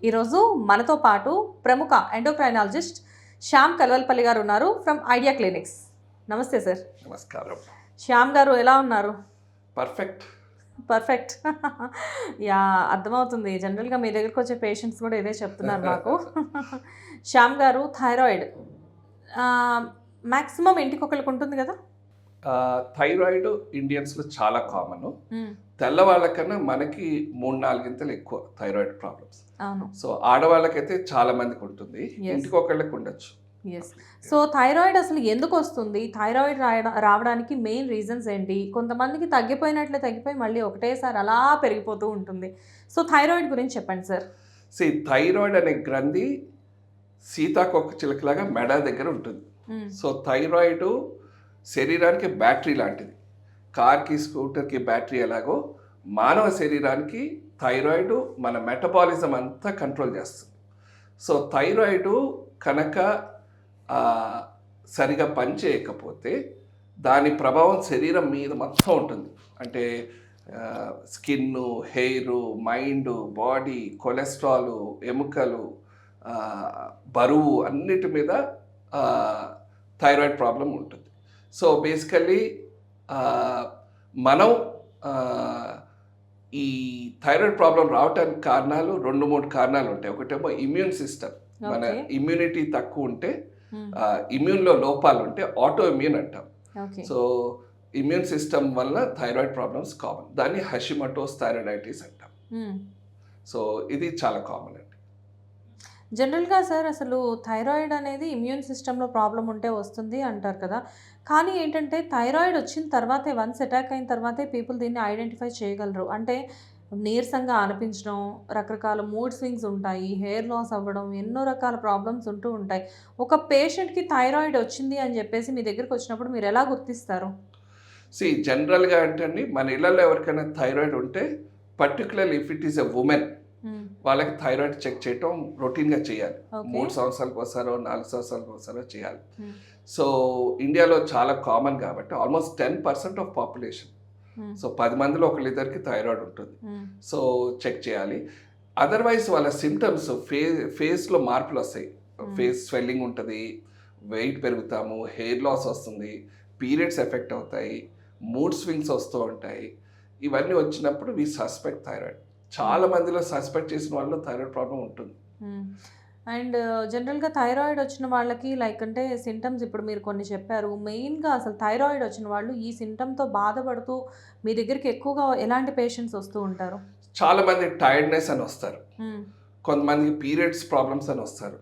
ఈరోజు మనతో పాటు ప్రముఖ ఎండోక్రైనాలజిస్ట్ శ్యామ్ కల్వల్పల్లి గారు ఉన్నారు ఫ్రమ్ ఐడియా క్లినిక్స్. నమస్తే సార్. నమస్కారం. శ్యామ్ గారు ఎలా ఉన్నారు? పర్ఫెక్ట్. పర్ఫెక్ట్. యా, అర్థమవుతుంది. జనరల్గా మీ దగ్గరికి వచ్చే పేషెంట్స్ కూడా ఇదే చెప్తున్నారు మాకు. శ్యామ్ గారు, థైరాయిడ్ మ్యాక్సిమం ఇంటికి ఒకరికి ఉంటుంది కదా? థైరాయిడ్ ఇండియన్స్లో చాలా కామన్. తెల్లవాళ్ళకన్నా మనకి 3-4 ఎక్కువ థైరాయిడ్ ప్రాబ్లమ్స్. అవును. సో ఆడవాళ్ళకైతే చాలా మందికి ఉంటుంది, ఇంటికి ఒకళ్ళకి ఉండొచ్చు. ఎస్. సో థైరాయిడ్ అసలు ఎందుకు వస్తుంది? థైరాయిడ్ రావడానికి మెయిన్ రీజన్స్ ఏంటి? కొంతమందికి తగ్గిపోయి మళ్ళీ ఒకటేసారి అలా పెరిగిపోతూ ఉంటుంది. సో థైరాయిడ్ గురించి చెప్పండి సార్. థైరాయిడ్ అనే గ్రంథి సీతాకోక చిలుకలాగా మెడ దగ్గర ఉంటుంది. సో థైరాయిడ్ శరీరానికి బ్యాటరీ లాంటిది. కార్కి, స్కూటర్కి బ్యాటరీ ఎలాగో మానవ శరీరానికి థైరాయిడ్ మన మెటబాలిజం అంతా కంట్రోల్ చేస్తుంది. సో థైరాయిడ్ కనుక సరిగా పనిచేయకపోతే దాని ప్రభావం శరీరం మీద మొత్తం ఉంటుంది. అంటే skin, hair, mind, body, cholesterol, ఎముకలు, బరువు అన్నిటి మీద థైరాయిడ్ ప్రాబ్లం ఉంటుంది. సో బేసికల్లీ మనం ఈ థైరాయిడ్ ప్రాబ్లం రావడానికి కారణాలు 2-3 కారణాలు ఉంటాయి. ఒకటేమో ఇమ్యూన్ సిస్టమ్. మన ఇమ్యూనిటీ తక్కువ ఉంటే, ఇమ్యూన్లో లోపాలు ఉంటే ఆటో ఇమ్యూన్ అంటాం. సో ఇమ్యూన్ సిస్టమ్ వల్ల థైరాయిడ్ ప్రాబ్లమ్స్ కామన్. దాన్ని హషిమటోస్ థైరాయిడైటిస్ అంటాం. సో ఇది చాలా కామన్ అండి. జనరల్గా సార్, అసలు థైరాయిడ్ అనేది ఇమ్యూన్ సిస్టంలో ప్రాబ్లం ఉంటే వస్తుంది అంటారు కదా. కానీ ఏంటంటే థైరాయిడ్ వచ్చిన తర్వాతే, వన్స్ అటాక్ అయిన తర్వాతే పీపుల్ దీన్ని ఐడెంటిఫై చేయగలరు. అంటే నీరసంగా అనిపించడం, రకరకాల మూడ్ స్వింగ్స్ ఉంటాయి, హెయిర్ లాస్ అవ్వడం, ఎన్నో రకాల ప్రాబ్లమ్స్ ఉంటూ ఉంటాయి. ఒక పేషెంట్కి థైరాయిడ్ వచ్చింది అని చెప్పేసి మీ దగ్గరికి వచ్చినప్పుడు మీరు ఎలా గుర్తిస్తారు? జనరల్గా అంటే అండి, మన ఇళ్ళల్లో ఎవరికైనా థైరాయిడ్ ఉంటే, particularly if it is a women, వాళ్ళకి థైరాయిడ్ చెక్ చేయటం రొటీన్గా చేయాలి. 3 సంవత్సరాలకు ఒకసారో 4 సంవత్సరాలకు ఒకసారో చేయాలి. సో ఇండియాలో చాలా కామన్ కాబట్టి ఆల్మోస్ట్ 10% ఆఫ్ పాపులేషన్, సో 10 మందిలో ఒకళ్ళిద్దరికి థైరాయిడ్ ఉంటుంది. సో చెక్ చేయాలి. అదర్వైజ్ వాళ్ళ సిమ్టమ్స్ ఫేస్లో మార్పులు వస్తాయి. ఫేస్ స్వెల్లింగ్ ఉంటుంది, వెయిట్ పెరుగుతాము, హెయిర్ లాస్ వస్తుంది, పీరియడ్స్ ఎఫెక్ట్ అవుతాయి, మూడ్ స్వింగ్స్ వస్తూ ఉంటాయి. ఇవన్నీ వచ్చినప్పుడు వి సస్పెక్ట్ థైరాయిడ్. చాలా మందిలో సస్పెక్ట్ చేసిన వాళ్ళలో థైరాయిడ్ ప్రాబ్లం ఉంటుంది. అండ్ జనరల్గా థైరాయిడ్ వచ్చిన వాళ్ళకి లైక్ అంటే సింటమ్స్ ఇప్పుడు మీరు కొన్ని చెప్పారు. మెయిన్గా అసలు థైరాయిడ్ వచ్చిన వాళ్ళు ఈ సింటమ్తో బాధపడుతూ మీ దగ్గరికి ఎక్కువగా ఎలాంటి పేషెంట్స్ వస్తూ ఉంటారు? చాలా మంది టైర్డ్నెస్ అని వస్తారు, కొంతమందికి పీరియడ్స్ ప్రాబ్లమ్స్ అని వస్తారు,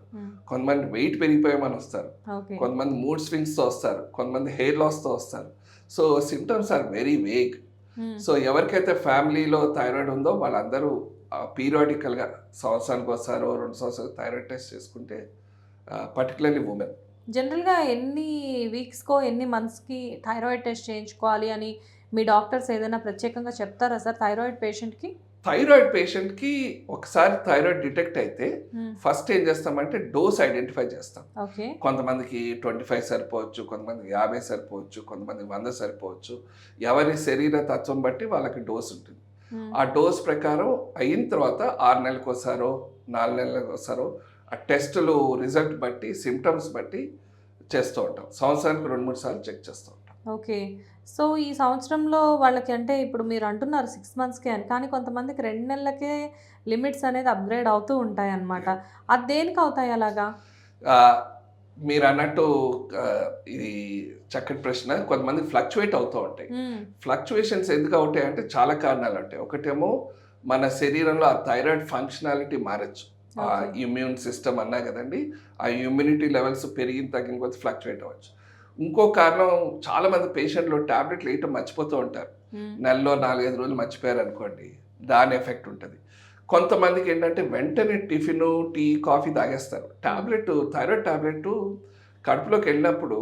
కొంతమంది వెయిట్ పెరిగిపోయామని వస్తారు, కొంతమంది మూడ్ స్వింగ్స్తో వస్తారు, కొంతమంది హెయిర్ లాస్తో వస్తారు. So symptoms are very vague. So ఎవరికైతే ఫ్యామిలీలో థైరాయిడ్ ఉందో వాళ్ళందరూ పీరియాడికల్గా సంవత్సరానికి వస్తారో 2 సంవత్సరాలు థైరాయిడ్ టెస్ట్ చేసుకుంటే, పర్టికులర్లీ ఉమెన్. జనరల్గా ఎన్ని వీక్స్కో ఎన్ని మంత్స్కి థైరాయిడ్ టెస్ట్ చేయించుకోవాలి అని మీ డాక్టర్స్ ఏదైనా ప్రత్యేకంగా చెప్తారా సార్ థైరాయిడ్ పేషెంట్కి? థైరాయిడ్ పేషెంట్కి ఒకసారి థైరాయిడ్ డిటెక్ట్ అయితే ఫస్ట్ ఏం చేస్తామంటే డోస్ ఐడెంటిఫై చేస్తాం. కొంతమందికి 25 సరిపోవచ్చు, కొంతమందికి 50 సరిపోవచ్చు, కొంతమందికి 100 సరిపోవచ్చు. ఎవరి శరీర తత్వం బట్టి వాళ్ళకి డోస్ ఉంటుంది. ఆ డోస్ ప్రకారం అయిన తర్వాత 6 నెలలకు ఒకసారో 4 నెలలకు ఒకసారో ఆ టెస్టులు రిజల్ట్ బట్టి, సిమ్టమ్స్ బట్టి చేస్తూ ఉంటాం. సంవత్సరానికి 2-3 సార్లు చెక్ చేస్తూ ఉంటాం. ఓకే. సో ఈ సంవత్సరంలో వాళ్ళకి అంటే ఇప్పుడు మీరు అంటున్నారు 6 మంత్స్కే అని, కానీ కొంతమందికి 2 నెలలకే లిమిట్స్ అనేది అప్గ్రేడ్ అవుతూ ఉంటాయి అన్నమాట. అది దేనికి అవుతాయి అలాగా? మీరు అన్నట్టు ఇది చక్కటి ప్రశ్న. కొంతమంది ఫ్లక్చువేట్ అవుతూ ఉంటాయి. ఫ్లక్చువేషన్స్ ఎందుకు అవుతాయి అంటే చాలా కారణాలు ఉంటాయి. ఒకటేమో మన శరీరంలో ఆ థైరాయిడ్ ఫంక్షనాలిటీ మారచ్చు. ఆ ఇమ్యూన్ సిస్టమ్ అన్నా కదండి, ఆ ఇమ్యూనిటీ లెవెల్స్ పెరిగిన తగ్గిన కొద్ది ఫ్లక్చువేట్ అవ్వచ్చు. ఇంకో కారణం, చాలా మంది పేషెంట్లు టాబ్లెట్లు వేయటం మర్చిపోతూ ఉంటారు. నెలలో 4-5 రోజులు మర్చిపోయారు అనుకోండి, దాని ఎఫెక్ట్ ఉంటుంది. కొంతమందికి ఏంటంటే వెంటనే టిఫిన్, టీ, కాఫీ తాగేస్తారు. థైరాయిడ్ టాబ్లెట్ కడుపులోకి వెళ్ళినప్పుడు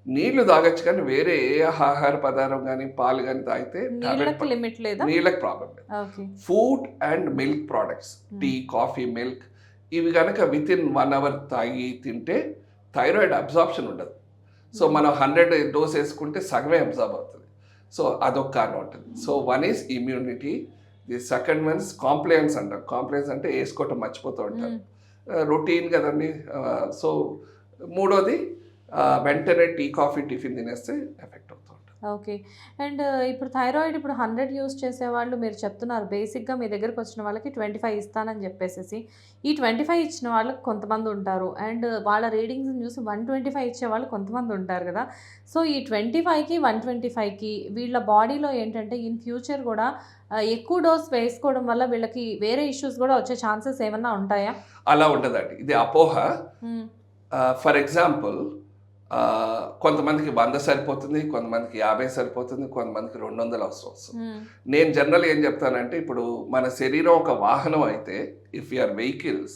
నీళ్లు తాగొచ్చు, కానీ వేరే ఏ ఆహార పదార్థం కానీ పాలు కానీ తాగితే నీళ్ళకి ప్రాబ్లం లేదు. Food and milk products, tea, coffee, milk, ఇవి కనుక విత్ ఇన్ 1 అవర్ తాగి తింటే థైరాయిడ్ అబ్జార్ప్షన్ ఉండదు. సో మనం 100 డోస్ వేసుకుంటే సగమే అబ్జార్బ్ అవుతుంది. సో అదొక కారణం ఉంటుంది. So one is immunity, the second once compliance అంటారు. కాంప్లైన్స్ అంటే వేసుకోవటం మర్చిపోతూ ఉంటారు. రొటీన్ కదండి. సో మూడోది వెంటనే టీ, కాఫీ, టిఫిన్ తినేస్తే ఎఫెక్ట్ అవుతూ ఉంటుంది. ఓకే. అండ్ ఇప్పుడు థైరాయిడ్ ఇప్పుడు 100 యూజ్ చేసేవాళ్ళు మీరు చెప్తున్నారు. బేసిక్‌గా మీ దగ్గరకొచ్చిన వాళ్ళకి 25 ఇస్తానని జెప్పేసేసి. ఈ 25 ఇచ్చిన వాళ్ళు కొంతమందుంటారు. అండ్ వాళ్ళ రీడింగ్స్‌ని చూసి 125 ఇచ్చేవాళ్ళు కొంతమందుంటారు గదా! సో, ఈ 25కి, 125కి వీళ్ళ బాడీలో ఏంటంటే ఇన్ ఫ్యూచర్ గూడా ఎక్కువ డోస్ వేసుకోవడం వల్ల వీళ్ళకి వేరే ఇష్యూస్ గూడా వచ్చే ఛాన్సెస్ ఏమన్నా ఉంటాయా? అలా ఉండదండి. ఇది అపోహ. హ్మ్. ఫర్ ఎగ్జాంపుల్ కొంతమందికి 100 సరిపోతుంది, కొంతమందికి 50 సరిపోతుంది, కొంతమందికి 200 అవసరం వస్తుంది. హ్మ్. నేను జనరల్‌గా ఏం చెప్తానంటే, ఇప్పుడు మన శరీరం ఒక వాహనం అయితే, if you are vehicles,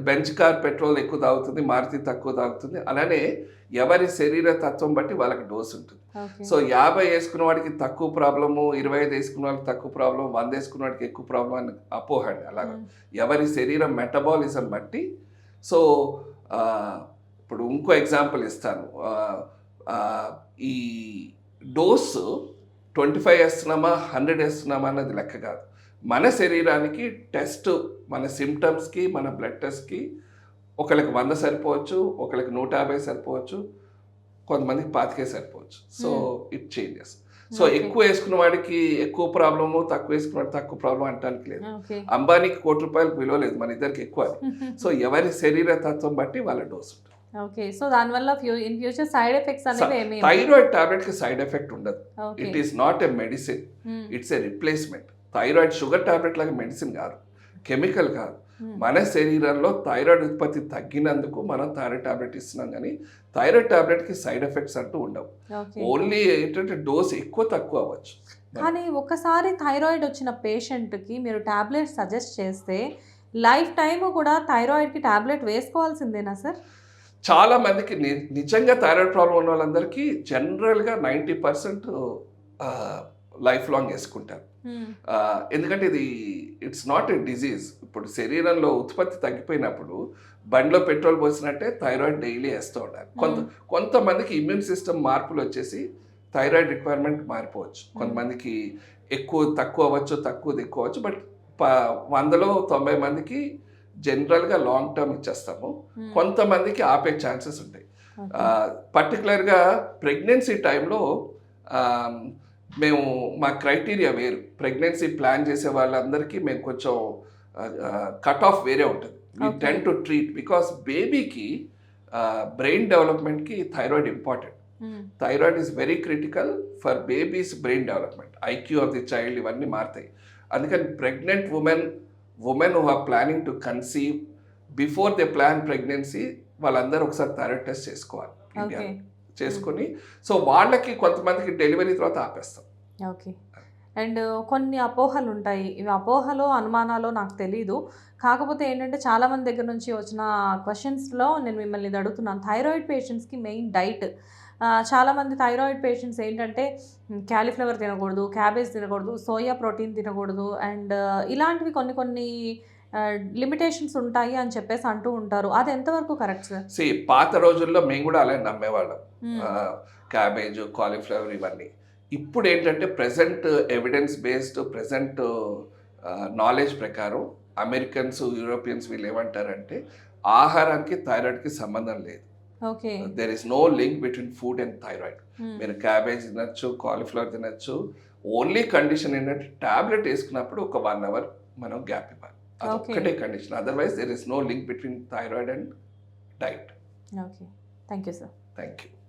Benz car petrol ఎక్కువ తాగుతుంది, మారుతి తక్కువ తాగుతుంది. అలానే ఎవరి శరీర తత్వం బట్టి వాళ్ళకి డోస్ ఉంటుంది. ఓకే. సో 50 వేసుకున్న వాడికి తక్కువ ప్రాబ్లము, 25 వేసుకున్న వాడికి తక్కువ ప్రాబ్లం, 100 వేసుకున్న వాడికి ఎక్కువ ప్రాబ్లం అని అపోహ అండి. అలాగా హ్మ్. ఎవరి శరీరం మెటబాలిజం బట్టి. సో ఇప్పుడు ఇంకో ఎగ్జాంపుల్ ఇస్తాను. ఈ డోసు 25 వేస్తున్నామా, 100 వేస్తున్నామా అన్నది లెక్క కాదు. మన శరీరానికి టెస్ట్, మన సిమ్టమ్స్కి, మన బ్లడ్ టెస్ట్కి ఒకళ్ళకి 100 సరిపోవచ్చు, ఒకళ్ళకి 150 సరిపోవచ్చు, కొంతమందికి 25 సరిపోవచ్చు. So it changes. So okay. ఎక్కువ వేసుకున్న వాడికి ఎక్కువ ప్రాబ్లము, తక్కువ వేసుకున్న వాడికి తక్కువ ప్రాబ్లం అంటానికి లేదు. ఓకే. అంబానీకి ₹1,00,00,000 విలువ లేదు, మన ఇద్దరికి ఎక్కువ అది. సో ఎవరి శరీర తత్వం బట్టి వాళ్ళ డోస్ ఉంటుంది. ఓకే. సో, దానివల్ల ఇన్ ఫ్యూచర్ సైడ్ ఎఫెక్ట్స్ అనేవి ఏమి థైరాయిడ్ టాబ్లెట్కి సైడ్ ఎఫెక్ట్ ఉండదు. Okay. It is not a medicine, hmm. It's a replacement. Thyroid sugar tablet లాగా మెడిసిన్ కాదు, కెమికల్ కాదు. హ్మ్. మన శరీరంలో థైరాయిడ్ ఉత్పత్తి తగ్గినందుకు మనం థైరాయిడ్ టాబ్లెట్ ఇస్తున్నాం, కానీ థైరాయిడ్ టాబ్లెట్కి సైడ్ ఎఫెక్ట్స్ అంటూ ఉండవు. ఓకే. ఓన్లీ ఏంటంటే డోస్ ఎక్కువ తక్కువ అవ్వచ్చు. కానీ ఒక్కసారి థైరాయిడ్ వచ్చిన పేషెంట్‌కి మీరు టాబ్లెట్ సజెస్ట్ చేస్తే లైఫ్ టైమ్ కూడా థైరాయిడ్‌కి టాబ్లెట్ వేసుకోవాల్సిందేనా సార్? చాలా మందికి నిజంగా థైరాయిడ్ ప్రాబ్లం ఉన్న వాళ్ళందరికీ జనరల్గా 90% లైఫ్ లాంగ్ వేసుకుంటారు. హ్మ్. ఎందుకంటే ఇది ఇట్స్ నాట్ ఎ డిజీజ్. ఇప్పుడు శరీరంలో ఉత్పత్తి తగ్గిపోయినప్పుడు బండిలో పెట్రోల్ పోసినట్టే థైరాయిడ్ డైలీ వేస్తూ ఉండాలి. కొంతమందికి ఇమ్యూన్ సిస్టమ్ మార్పులు వచ్చేసి థైరాయిడ్ రిక్వైర్మెంట్ మారిపోవచ్చు. కొంతమందికి తక్కువ అవ్వచ్చు, తక్కువది ఎక్కువ అవ్వచ్చు. బట్ 100లో 90 మందికి జనరల్గా లాంగ్ టర్మ్ ఇచ్చేస్తాము. హ్మ్. కొంతమందికి ఆపే ఛాన్సెస్ ఉంటాయి. ఓకే. పర్టికులర్గా ప్రెగ్నెన్సీ టైంలో మేము మా క్రైటీరియా వేరు. ప్రెగ్నెన్సీ ప్లాన్ చేసే వాళ్ళందరికీ మేము కొంచెం కట్ ఆఫ్ వేరే ఉంటుంది. We okay. Ten to treat because బేబీకి బ్రెయిన్ డెవలప్మెంట్కి thyroid important. Hmm. Thyroid is very critical for babies brain development, IQ of the child, ఇవన్నీ మారుతాయి. అందుకని pregnant women who are planning to conceive before they plan pregnancy వాళ్ళందరూ ఒకసారి thyroid test చేసుకోవాలి okay. ఇండియాలో. చేసుకొని సో వాళ్ళకి కొంతమందికి డెలివరీ తర్వాత ఆపేస్తాం. ఓకే. అండ్ కొన్ని అపోహలుంటాయి. ఇవి అపోహలో, అనుమానాలో నాకు తెలీదు. కాకపోతే ఏంటంటే చాలామంది దగ్గర నుంచి వచ్చిన క్వెషన్స్‌లో నేను మిమ్మల్ని ఇది అడుగుతున్నాను. థైరాయిడ్ పేషెంట్స్‌కి మెయిన్ డైట్. చాలామంది థైరాయిడ్ పేషెంట్స్ ఏంటంటే క్యాలీఫ్లవర్ తినకూడదు, క్యాబేజ్ తినకూడదు, సోయా ప్రోటీన్ తినకూడదు అండ్ ఇలాంటివి కొన్ని లిమిటేషన్స్ ఉంటాయి అని చెప్పేసి అంటూ ఉంటారు. అది ఎంతవరకు కరెక్ట్ సార్? పాత రోజుల్లో మేము కూడా అలాగే నమ్మేవాళ్ళం. హ్మ్. క్యాబేజ్, కాలీఫ్లవర్ ఇవన్నీ. ఇప్పుడు ఏంటంటే present evidence based, present knowledge ప్రకారం అమెరికన్స్, యూరోపియన్స్ వీళ్ళు ఏమంటారంటే ఆహారానికి థైరాయిడ్కి సంబంధం లేదు. Okay. There is no link between food and thyroid. Hmm. మీరు క్యాబేజ్ తినచ్చు, కాలీఫ్లవర్ తినచ్చు. ఓన్లీ కండిషన్ ఏంటంటే టాబ్లెట్ వేసుకున్నప్పుడు ఒక 1 అవర్ మనం గ్యాప్ ఇవ్వాలి. ఓకే. అదొక్కటే condition. Otherwise there is no link between thyroid and diet. Okay. Thank you sir. Thank you.